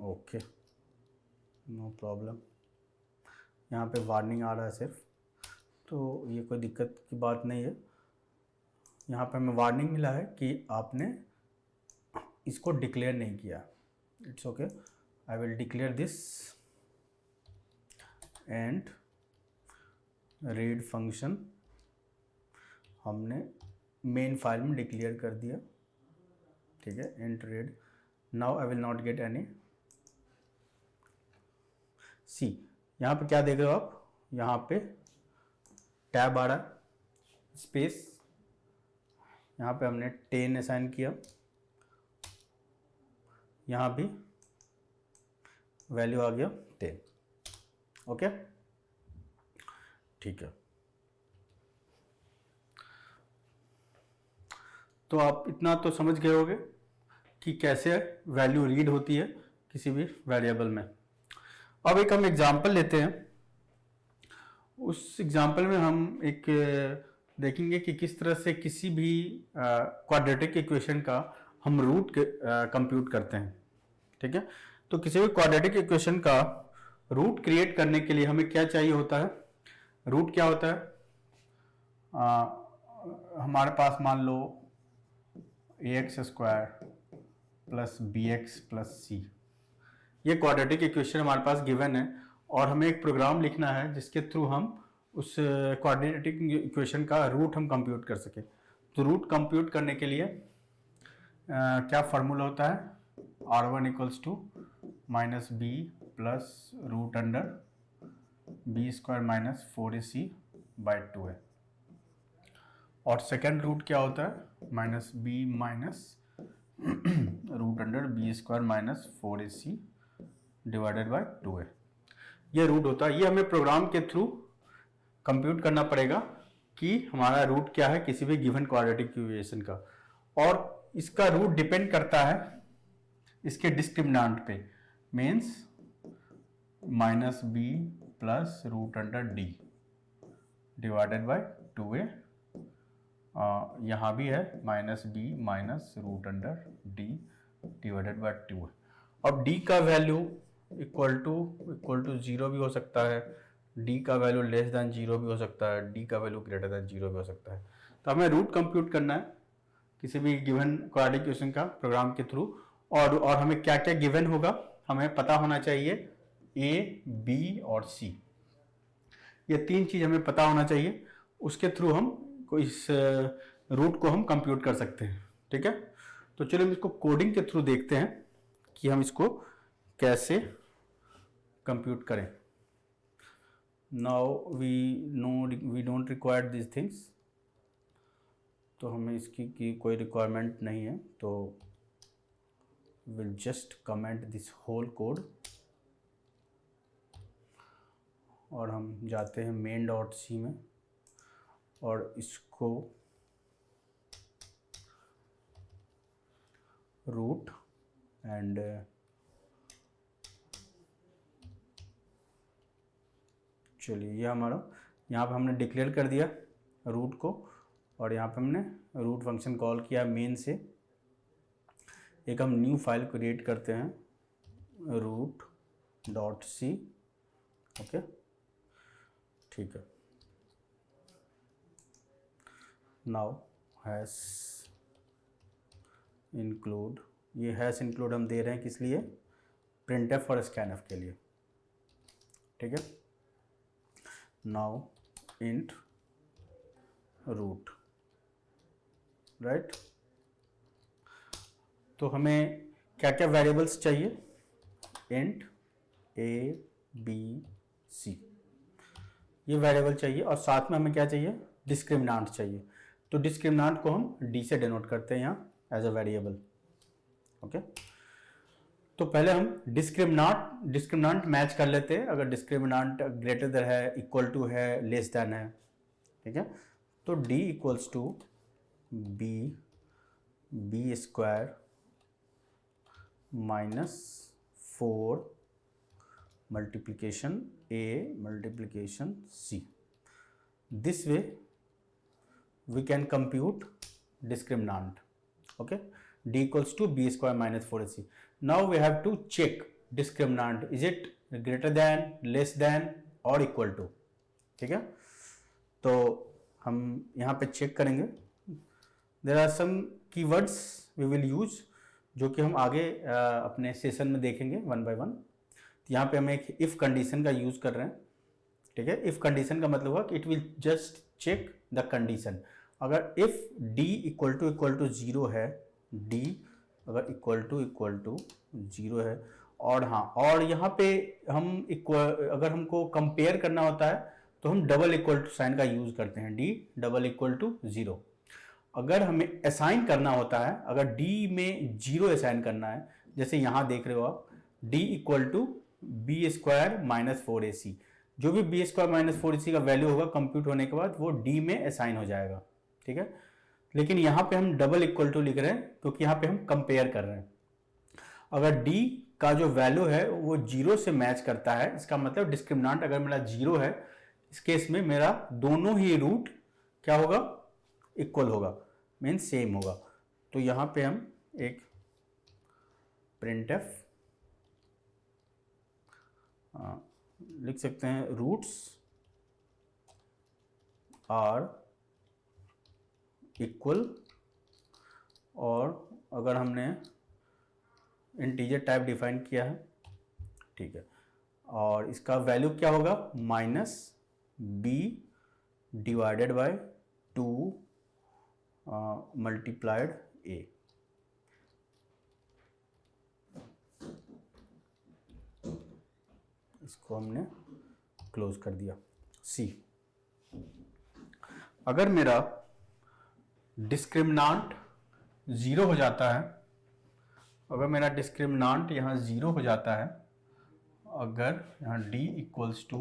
Okay, no problem. यहाँ पे वार्निंग आ रहा है सिर्फ, तो ये कोई दिक्कत की बात नहीं है। यहाँ पे हमें वार्निंग मिला है कि आपने इसको डिक्लेयर नहीं किया। It's okay, I will declare this end read function हमने मेन फाइल में डिक्लेयर कर दिया। ठीक है, end read. Now I will not get any C. यहाँ पे क्या देख रहे हो आप, यहाँ पे टैब आ रहा है, स्पेस, यहाँ पे हमने 10 असाइन किया, यहाँ भी वैल्यू आ गया 10। ओके, ठीक है, तो आप इतना तो समझ गए होंगे कि कैसे वैल्यू रीड होती है किसी भी वेरिएबल में। अब एक हम एग्जांपल लेते हैं। उस एग्जांपल में हम एक देखेंगे कि किस तरह से किसी भी क्वाड्रेटिक इक्वेशन का हम रूट कंप्यूट करते हैं। ठीक है, तो किसी भी क्वाड्रेटिक इक्वेशन का रूट क्रिएट करने के लिए हमें क्या चाहिए होता है, रूट क्या होता है, हमारे पास मान लो ax² plus bx plus c, ये क्वाड्रेटिक इक्वेशन हमारे पास गिवन है और हमें एक प्रोग्राम लिखना है जिसके थ्रू हम उस क्वाड्रेटिक इक्वेशन का रूट हम कंप्यूट कर सके। तो रूट कंप्यूट करने के लिए क्या फार्मूला होता है, r1 equals to minus B plus root under B square minus 4ac/2 है। और सेकेंड रूट क्या होता है, minus B minus root under B square minus 4ac/2 है। ये रूट होता है। ये हमें प्रोग्राम के थ्रू कंप्यूट करना पड़ेगा कि हमारा रूट क्या है किसी भी गिवन क्वाड्रेटिक इक्वेशन का, और इसका रूट डिपेंड करता है इसके डिस्क्रिमिनेंट पे, means minus B plus root under D divided by 2a। यहाँ भी है minus B minus root under D divided by 2 है। अब d का वैल्यू इक्वल टू 0 भी हो सकता है, d का वैल्यू लेस देन 0 भी हो सकता है, d का वैल्यू ग्रेटर देन 0 भी हो सकता है। तो हमें रूट कंप्यूट करना है किसी भी गिवन क्वाड्रेटिक इक्वेशन का प्रोग्राम के थ्रू, और हमें क्या क्या गिवन होगा हमें पता होना चाहिए, a, b और c। ये तीन चीज हमें पता होना चाहिए, उसके थ्रू हम इस रूट को हम कंप्यूट कर सकते हैं। ठीक है, तो चलिए हम इसको कोडिंग के थ्रू देखते हैं कि हम इसको कैसे कंप्यूट करें। Now we don't require this things, तो हमें इसकी कोई रिक्वायरमेंट नहीं है, तो will just comment this whole code. और हम जाते हैं main.c में और इसको रूट एंड चलिए ये हमारा यहाँ पे हमने डिक्लेयर कर दिया रूट को, और यहाँ पे हमने रूट फंक्शन कॉल किया मेन से। एक हम न्यू फाइल क्रिएट करते हैं root.c। ओके, ठीक है। नाउ हैश इंक्लूड, ये हैश इंक्लूड हम दे रहे हैं किस लिए, printf और scanf के लिए। ठीक है, नाउ इंट रूट, राइट। तो हमें क्या क्या वेरिएबल्स चाहिए, इंट a b c, ये वेरिएबल चाहिए, और साथ में हमें क्या चाहिए, डिस्क्रिमिनेंट चाहिए। तो डिस्क्रिमिनेंट को हम d से डिनोट करते हैं यहाँ एज अ वेरिएबल। ओके, तो पहले हम डिस्क्रिमिनेंट मैच कर लेते हैं। अगर डिस्क्रिमिनेंट ग्रेटर देन है, इक्वल टू है, लेस देन है, ठीक है, तो d equals to B square minus 4 multiplication a multiplication c। This way we can compute discriminant. Okay, d equals to b square minus 4ac. Now we have to check discriminant, is it greater than, less than or equal to। ठीक है, तो हम यहाँ पे check करेंगे। There are some keywords we will use जो कि हम आगे अपने सेशन में देखेंगे वन बाय वन। तो यहाँ पे हम एक इफ कंडीशन का यूज कर रहे हैं। ठीक है, इफ कंडीशन का मतलब हुआ कि it will just check the condition. अगर इफ d इक्वल टू 0 है, d अगर इक्वल टू 0 है, और हाँ, और यहाँ पे हम अगर हमको कंपेयर करना होता है तो हम डबल इक्वल टू साइन का यूज करते हैं, d डबल इक्वल टू 0। अगर हमें असाइन करना होता है, अगर d में 0 असाइन करना है, जैसे यहाँ देख रहे हो आप, d equal to B square minus 4ac, जो भी बी स्क्वायर माइनस 4ac का वैल्यू होगा कंप्यूट होने के बाद वो d में असाइन हो जाएगा। ठीक है, लेकिन यहाँ पे हम डबल इक्वल टू लिख रहे हैं क्योंकि यहाँ पे हम कंपेयर कर रहे हैं। अगर d का जो वैल्यू है वो 0 से मैच करता है, इसका मतलब डिस्क्रिमिनेंट अगर मेरा 0 है, इस केस में मेरा दोनों ही रूट क्या होगा, इक्वल होगा, मीन सेम होगा। तो यहाँ पे हम एक printf लिख सकते हैं, रूट्स आर इक्वल, और अगर हमने इंटीजर टाइप डिफाइन किया है, ठीक है, और इसका वैल्यू क्या होगा, minus b divided by 2 multiplied a. इसको हमने क्लोज कर दिया। सी, अगर मेरा डिस्क्रिमिनांट 0 हो जाता है, अगर मेरा डिस्क्रिमिनांट यहाँ 0 हो जाता है, अगर यहाँ d इक्वल्स टू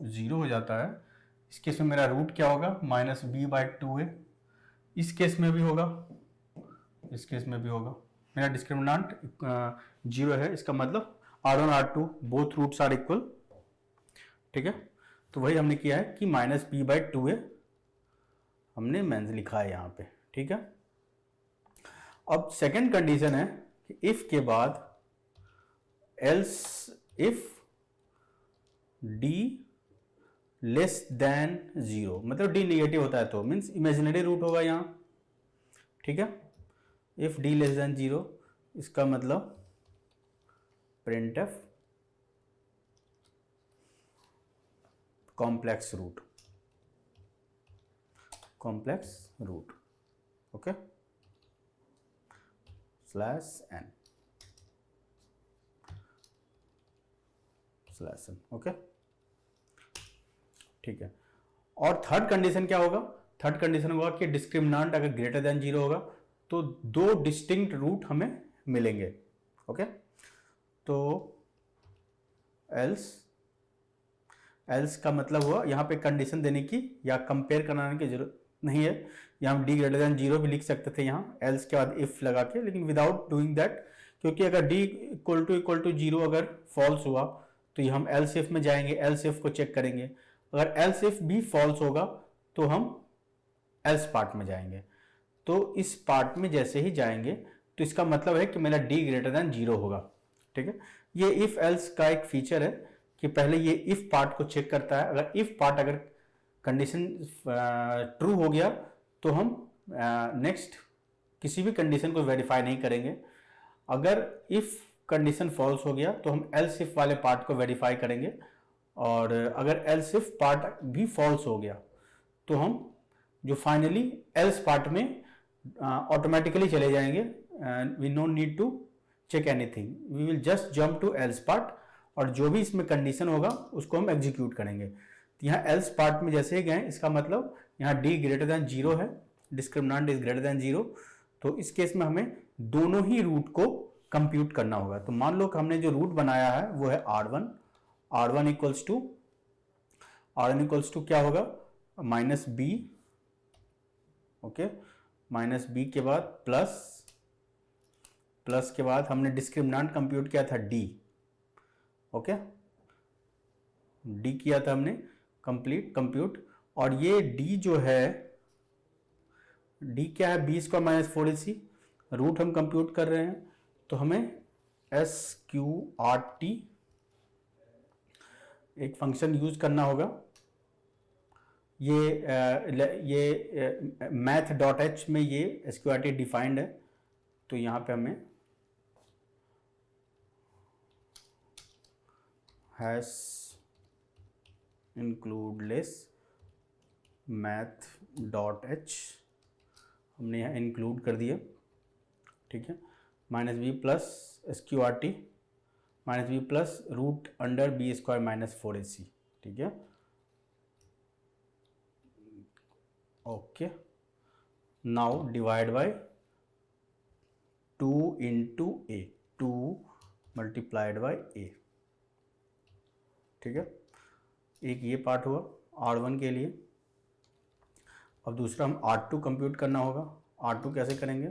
0 हो जाता है, इस केस में मेरा रूट क्या होगा, -b/2a। इस केस में भी होगा, इस केस में भी होगा। मेरा डिस्क्रिमिनांट 0 है, इसका मतलब R1 R2 both roots are equal. ठीक है, तो वही हमने किया है कि -b/2a हमने मेंस लिखा है यहाँ पे। ठीक है, अब सेकंड कंडीशन है कि इफ के बाद else if d less than 0, मतलब d नेगेटिव होता है तो मीन्स इमेजिनरी रूट होगा यहाँ। ठीक है, इफ d लेस देन 0, इसका मतलब printf complex root, complex root, okay, /n okay. ठीक है, और थर्ड कंडीशन क्या होगा, थर्ड कंडीशन होगा कि डिस्क्रिमिनांट अगर ग्रेटर देन 0 होगा तो दो डिस्टिंक्ट रूट हमें मिलेंगे। ओके, तो एल्स का मतलब हुआ यहाँ पे कंडीशन देने की या कंपेयर कराने की जरूरत नहीं है। यहाँ हम d ग्रेटर देन 0 भी लिख सकते थे यहाँ एल्स के बाद इफ लगा के, लेकिन विदाउट डूइंग दैट, क्योंकि अगर d इक्वल टू 0 अगर फॉल्स हुआ तो ये हम एल्स इफ में जाएंगे, एल्स इफ को चेक करेंगे। अगर एल्स इफ भी फॉल्स होगा तो हम एल्स पार्ट में जाएंगे। तो इस पार्ट में जैसे ही जाएंगे तो इसका मतलब है कि मेरा d ग्रेटर देन 0 होगा। ठीक है, ये इफ एल्स का एक फीचर है कि पहले ये इफ पार्ट को चेक करता है। अगर इफ पार्ट अगर कंडीशन ट्रू हो गया तो हम नेक्स्ट किसी भी कंडीशन को वेरीफाई नहीं करेंगे। अगर इफ कंडीशन फॉल्स हो गया तो हम एल्स इफ वाले पार्ट को वेरीफाई करेंगे, और अगर एल्स इफ पार्ट भी फॉल्स हो गया तो हम जो फाइनली एल्स पार्ट में ऑटोमेटिकली चले जाएंगे। We no need to check anything, we will just jump to else part, और जो भी इसमें कंडीशन होगा उसको हम एग्जीक्यूट करेंगे। तो यहाँ एल्स पार्ट में जैसे ही गए, इसका मतलब यहाँ d ग्रेटर देन 0 है, डिस्क्रिमिनांट इज ग्रेटर देन 0, तो इस केस में हमें दोनों ही रूट को कंप्यूट करना होगा। तो मान लो कि हमने जो रूट बनाया है वो है R1 इक्वल्स टू क्या होगा, -b, ओके, -b के बाद प्लस के बाद हमने डिस्क्रिमिनांट कंप्यूट किया था d, ओके, d किया था हमने कंप्यूट, और ये d जो है, d क्या है, b² - 4ac, रूट हम कंप्यूट कर रहे हैं, तो हमें SQRT एक फंक्शन यूज करना होगा। ये math.h में ये SQRT डिफाइंड है, तो यहाँ पे हमें हैश इंक्लूड लेस math.h हमने यहाँ इंक्लूड कर दिया। ठीक है, -b plus SQRT -b plus root under b² - 4ac। ठीक है, okay, now divide by 2 into a, 2 multiplied by a। ठीक है, एक ये पार्ट हुआ R1 के लिए। अब दूसरा हम R2 कंप्यूट करना होगा। R2 कैसे करेंगे,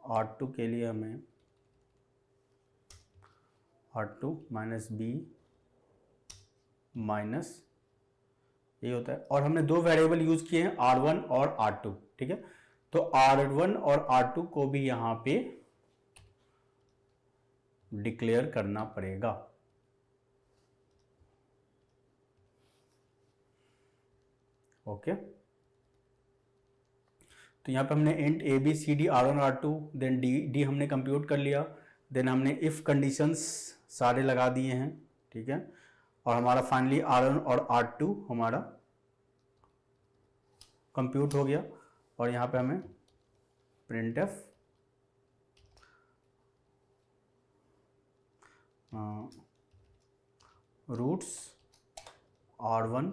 R2 के लिए हमें R2 -b माइनस ये होता है, और हमने दो वेरिएबल यूज किए हैं R1 और R2। ठीक है, तो R1 और R2 को भी यहां पे डिक्लेयर करना पड़ेगा। ओके, तो यहाँ पे हमने int ABCD R1 R2 then D हमने कंप्यूट कर लिया, देन हमने इफ कंडीशंस सारे लगा दिए हैं। ठीक है, और हमारा फाइनली R1 और R2 हमारा कंप्यूट हो गया, और यहाँ पे हमें printf roots R1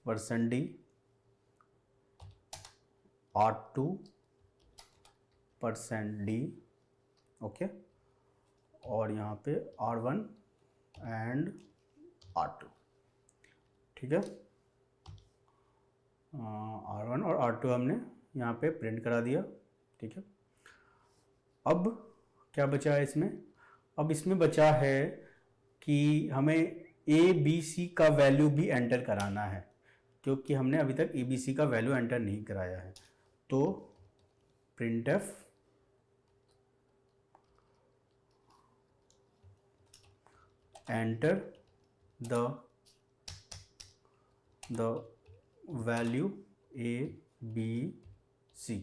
percent D, R2 percent D, okay, और यहाँ पे R1 एंड R2, ठीक है। R1 और R2 हमने यहाँ पे प्रिंट करा दिया, ठीक है। अब क्या बचा है इसमें? अब इसमें बचा है कि हमें ए बी सी का वैल्यू भी एंटर कराना है, क्योंकि हमने अभी तक ए बी सी का वैल्यू एंटर नहीं कराया है। तो printf enter the value a b c,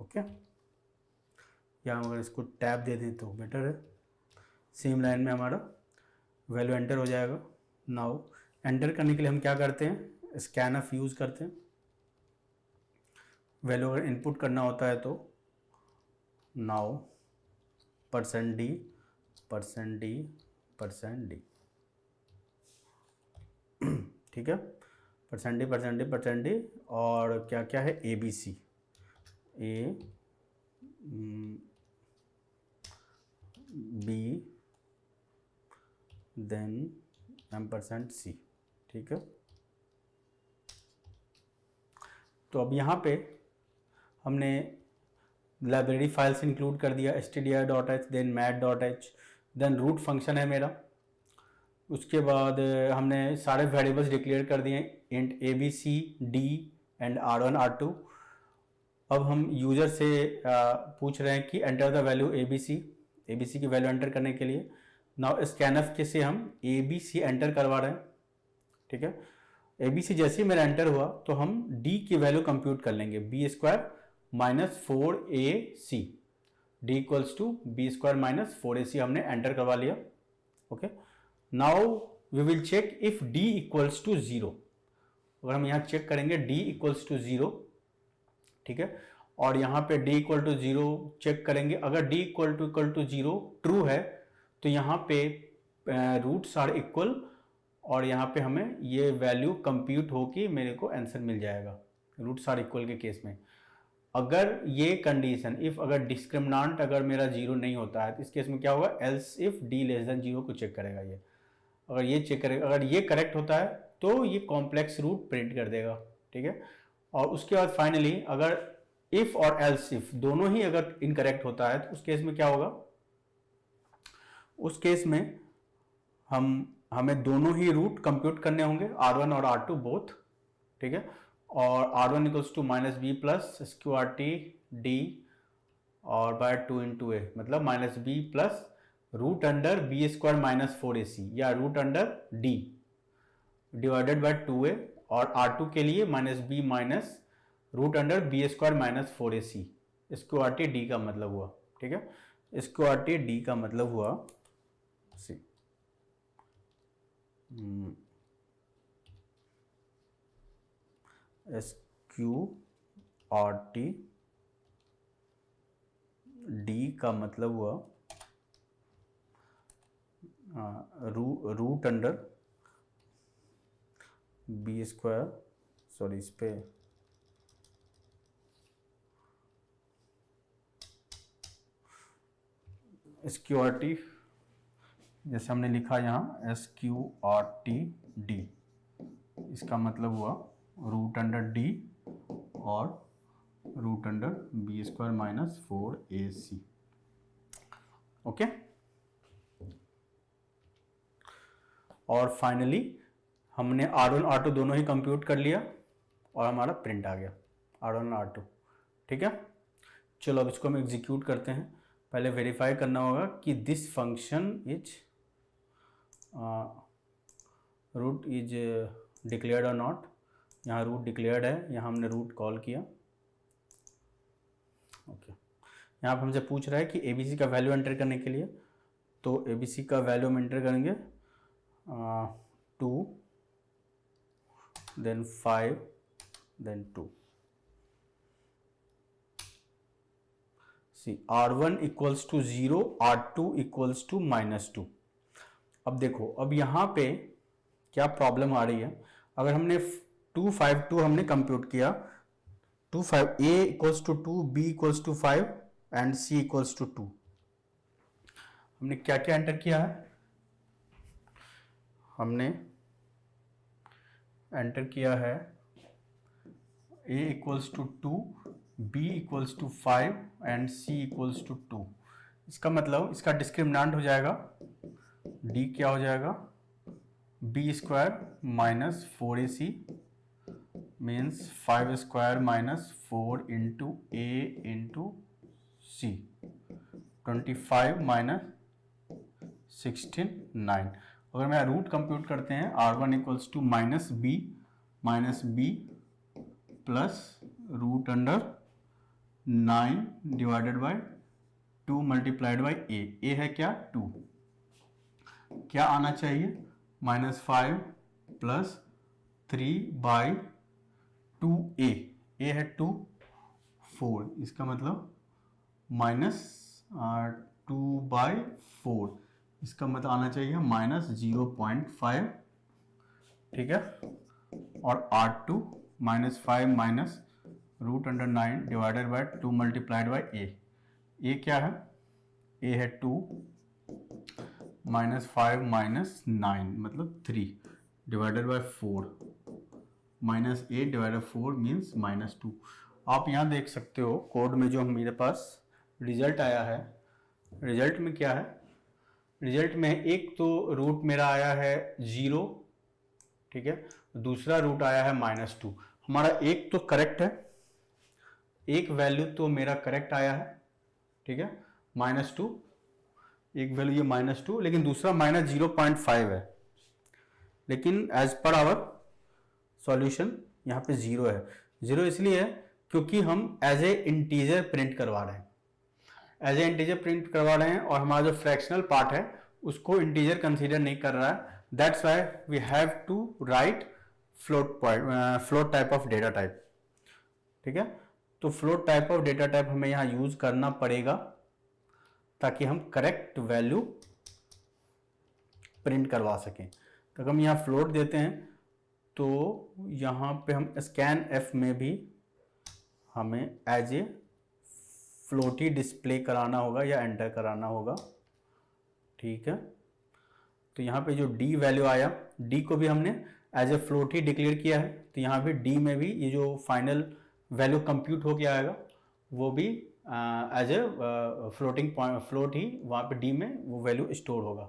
okay. या अगर इसको टैब दे दें तो बेटर है, सेम लाइन में हमारा वैल्यू एंटर हो जाएगा। नाउ एंटर करने के लिए हम क्या करते हैं, स्कैनफ यूज़ करते हैं। वैल्यू अगर इनपुट करना होता है तो now percent D percent D percent D, ठीक है, percent D percent D percent D, और क्या क्या है, A B C, A B then %c, ठीक है। तो अब यहाँ पे हमने लाइब्रेरी फाइल्स इंक्लूड कर दिया, stdir.h, then mat.h, then root function है मेरा। उसके बाद हमने सारे वेरिएबल्स डिक्लेयर कर दिए, int A B C D and R1 R2। अब हम यूज़र से पूछ रहे हैं कि enter the value A B C की वैल्यू एंटर करने के लिए नाउ स्कैनफ के से हम ए बी सी एंटर करवा रहे हैं, ठीक है। ए बी सी जैसे ही मेरा एंटर हुआ तो हम डी की वैल्यू कंप्यूट कर लेंगे, B square minus 4ac, D equals to B square minus 4ac हमने एंटर करवा लिया, okay. Now we will check if D equals to 0। अगर हम यहाँ चेक करेंगे डी इक्वल्स टू 0, ठीक है, और यहाँ पे डी इक्वल टू 0 चेक करेंगे, अगर डी इक्वल टू 0 ट्रू है तो यहाँ पे रूट्स आर इक्वल, और यहाँ पे हमें ये वैल्यू कंप्यूट होके मेरे को आंसर मिल जाएगा रूट्स आर इक्वल के केस में। अगर ये कंडीशन इफ अगर डिस्क्रिमिनांट अगर मेरा 0 नहीं होता है तो इस केस में क्या होगा, else if D less than 0 को चेक करेगा ये। अगर ये चेक करेगा, अगर ये करेक्ट होता है तो ये कॉम्प्लेक्स रूट प्रिंट कर देगा, ठीक है। और उसके बाद फाइनली अगर इफ और एल्स इफ दोनों ही अगर इनकरेक्ट होता है तो उस केस में क्या होगा, उस केस में हमें दोनों ही रूट कंप्यूट करने होंगे, R1 और R2 बोथ, ठीक है। और R1 equals to minus B plus square T D और बाय 2 इंटू ए, मतलब minus B plus root under B square minus 4ac या root under D divided by 2a, और R2 के लिए minus B minus root under B square minus 4ac, square T D का मतलब हुआ, ठीक है, स्क्वायर टी डी का मतलब हुआ C S Q R T D का मतलब हुआ root under B square, sorry इस पे स्क्वायर टी, जैसे हमने लिखा यहाँ SQRT D, इसका मतलब हुआ रूट अंडर डी और root under B square minus 4ac, okay. और फाइनली हमने R1 R2 दोनों ही कंप्यूट कर लिया और हमारा प्रिंट आ गया R1 R2, ठीक है। चलो अब इसको हम एग्जीक्यूट करते हैं। पहले वेरीफाई करना होगा कि this function is root is declared और नॉट। यहाँ रूट डिक्लेयर्ड है, यहाँ हमने रूट कॉल किया, ओके। यहाँ पर हमसे पूछ रहा है कि ABC का वैल्यू एंटर करने के लिए, तो ABC का वैल्यू हम एंटर करेंगे 2 then 5 then 2। See R1 equals to 0, R2 equals to -2। अब देखो, अब यहाँ पे क्या प्रॉब्लम आ रही है। अगर हमने 252 हमने कंप्यूट किया, 25 a equals to 2, b equals to 5 and c equals to 2। हमने क्या क्या एंटर किया है, हमने एंटर किया है a equals to 2, b equals to 5 and c equals to 2। इसका मतलब इसका डिस्क्रिमिनेंट हो जाएगा d क्या हो जाएगा, b square minus 4ac means 5 square minus 4 into a into c, 25 minus 16 9। अगर मैं रूट कंप्यूट करते हैं, r1 equals to minus B plus root under 9 divided by 2 multiplied by a है क्या 2, क्या आना चाहिए -5 प्लस 3 बाई 2a, a है 2 4, इसका मतलब -2 बाई 4, इसका मतलब आना चाहिए -0.5, ठीक है। और r2 -5 minus root under 9 divided by 2 multiplied by a क्या है, a है 2 -5 माइनस 9 मतलब 3 divided by 4 minus a divided 4 means -2। आप यहाँ देख सकते हो कोड में जो मेरे पास रिजल्ट आया है, रिजल्ट में क्या है, रिजल्ट में एक तो रूट मेरा आया है 0, ठीक है, दूसरा रूट आया है -2। हमारा एक तो करेक्ट है, एक वैल्यू तो मेरा करेक्ट आया है, ठीक है, -2, एक वैल्यू ये -2, लेकिन दूसरा -0.5 है। लेकिन एज पर आवर सॉल्यूशन यहाँ पे 0 है। 0 इसलिए है क्योंकि हम एज ए इंटीजर प्रिंट करवा रहे हैं, एज ए इंटीजर प्रिंट करवा रहे हैं और हमारा जो फ्रैक्शनल पार्ट है उसको इंटीजर कंसीडर नहीं कर रहा है। That's why we have to write float type of data type, ठीक है। तो float type of data type हमें यहाँ यूज करना पड़ेगा ताकि हम करेक्ट वैल्यू प्रिंट करवा सकें। तो हम यहाँ फ्लोट देते हैं तो यहाँ पे हम स्कैन एफ में भी हमें एज ए फ्लोट ही डिस्प्ले कराना होगा या एंटर कराना होगा, ठीक है। तो यहाँ पे जो डी वैल्यू आया, डी को भी हमने एज ए फ्लोट ही डिक्लेयर किया है, तो यहाँ पे डी में भी ये जो फाइनल वैल्यू कंप्यूट हो के आएगा वो भी as a floating point float ही वहाँ पे डी में वो वैल्यू स्टोर होगा,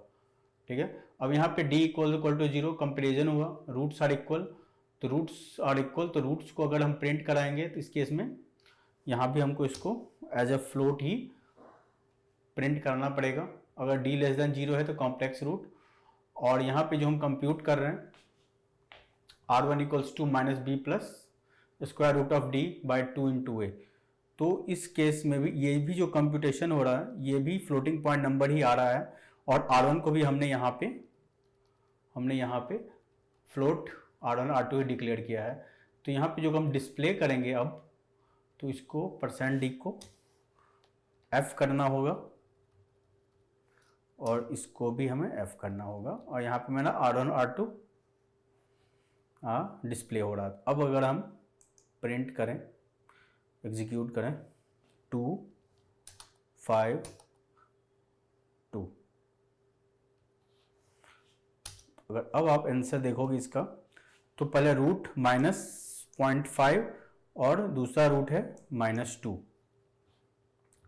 ठीक है। अब यहाँ पे डी इक्वल टू 0 कंपेरिजन हुआ, रूट्स आर इक्वल, तो रूट्स आर इक्वल, तो रूट्स को अगर हम प्रिंट कराएंगे तो इस केस में यहाँ भी हमको इसको एज ए फ्लोट ही प्रिंट करना पड़ेगा। अगर डी लेस देन 0 है तो कॉम्प्लेक्स रूट, और यहाँ पे जो हम कंप्यूट कर रहे हैं r1 equals to -b plus square root of d by 2 into a, तो इस केस में भी ये भी जो कंप्यूटेशन हो रहा है ये भी फ्लोटिंग पॉइंट नंबर ही आ रहा है, और r1 को भी हमने यहाँ पे फ्लोट r1 r2 ही डिक्लेयर किया है। तो यहाँ पे जो हम डिस्प्ले करेंगे अब, तो इसको %d को f करना होगा और इसको भी हमें f करना होगा, और यहाँ पे मेरा r1 r2 डिस्प्ले हो रहा है। अब अगर हम प्रिंट करें, एग्जीक्यूट करें 2 5 2, अगर अब आप आंसर देखोगे इसका, तो पहले रूट -0.5 और दूसरा रूट है -2,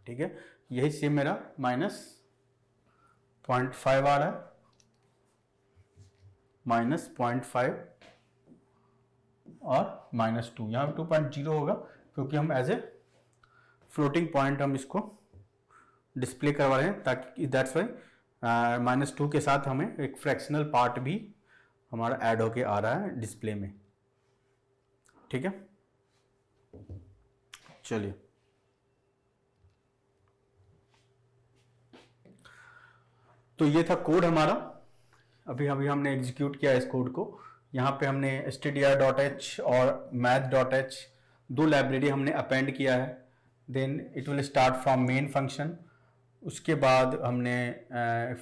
ठीक है। यही सेम मेरा -0.5 आ रहा है, -0.5 और -2, यहाँ पे 2.0 होगा क्योंकि हम एज ए फ्लोटिंग पॉइंट हम इसको डिस्प्ले करवा रहे हैं, ताकि दैट्स वाई -2 के साथ हमें एक फ्रैक्शनल पार्ट भी हमारा ऐड होके आ रहा है डिस्प्ले में, ठीक है। चलिए तो ये था कोड हमारा, अभी हमने एग्जीक्यूट किया इस कोड को। यहाँ पे हमने stdr.h और math.h दो लाइब्रेरी हमने अपेंड किया है, then it will start from main function. उसके बाद हमने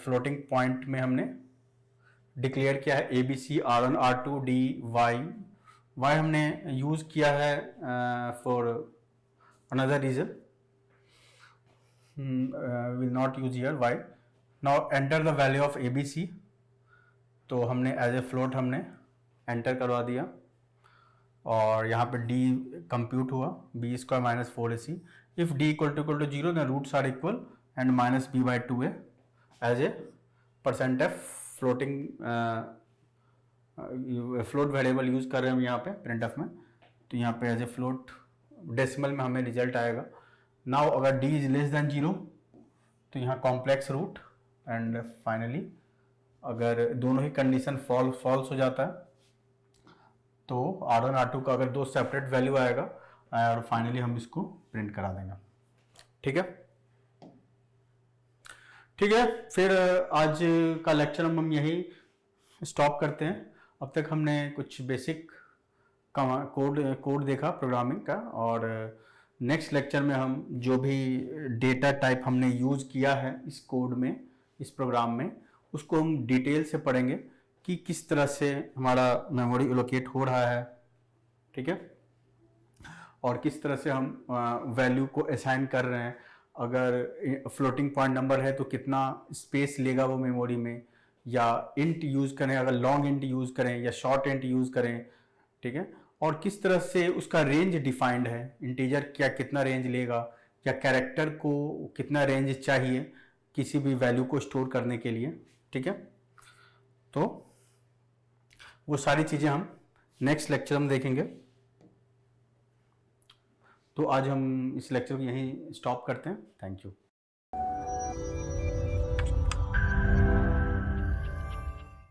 फ्लोटिंग पॉइंट में हमने डिक्लेयर किया है ABC R1 R2 D Y हमने यूज़ किया है for another reason, will not use here Y। Now enter the value of ABC, तो हमने एज ए फ्लोट हमने एंटर करवा दिया और यहाँ पे D कंप्यूट हुआ B square minus 4AC। If D equal to 0 then roots are equal and minus B/2A as a percent F floating float variable use कर रहे हैं हम यहाँ पे प्रिंटफ में, तो यहाँ पे एज ए फ्लोट डेसिमल में हमें रिजल्ट आएगा। नाउ अगर D इज लेस देन 0 तो यहाँ कॉम्प्लेक्स रूट एंड फाइनली अगर दोनों ही कंडीशन फॉल्स हो जाता है तो R1 R2 का अगर दो सेपरेट वैल्यू आएगा और फाइनली हम इसको प्रिंट करा देंगे। ठीक है, ठीक है, फिर आज का लेक्चर हम यही स्टॉप करते हैं। अब तक हमने कुछ बेसिक कोड देखा प्रोग्रामिंग का, और नेक्स्ट लेक्चर में हम जो भी डेटा टाइप हमने यूज़ किया है इस कोड में, इस प्रोग्राम में, उसको हम डिटेल से पढ़ेंगे कि किस तरह से हमारा मेमोरी एलोकेट हो रहा है। ठीक है, और किस तरह से हम वैल्यू को असाइन कर रहे हैं। अगर फ्लोटिंग पॉइंट नंबर है तो कितना स्पेस लेगा वो मेमोरी में, या इंट यूज़ करें, अगर लॉन्ग इंट यूज़ करें या शॉर्ट इंट यूज़ करें। ठीक है, और किस तरह से उसका रेंज डिफाइंड है, इंटीजर क्या कितना रेंज लेगा, या कैरेक्टर को कितना रेंज चाहिए किसी भी वैल्यू को स्टोर करने के लिए। ठीक है, तो वो सारी चीज़ें हम नेक्स्ट लेक्चर में देखेंगे। तो आज हम इस लेक्चर को यहीं स्टॉप करते हैं। Thank you.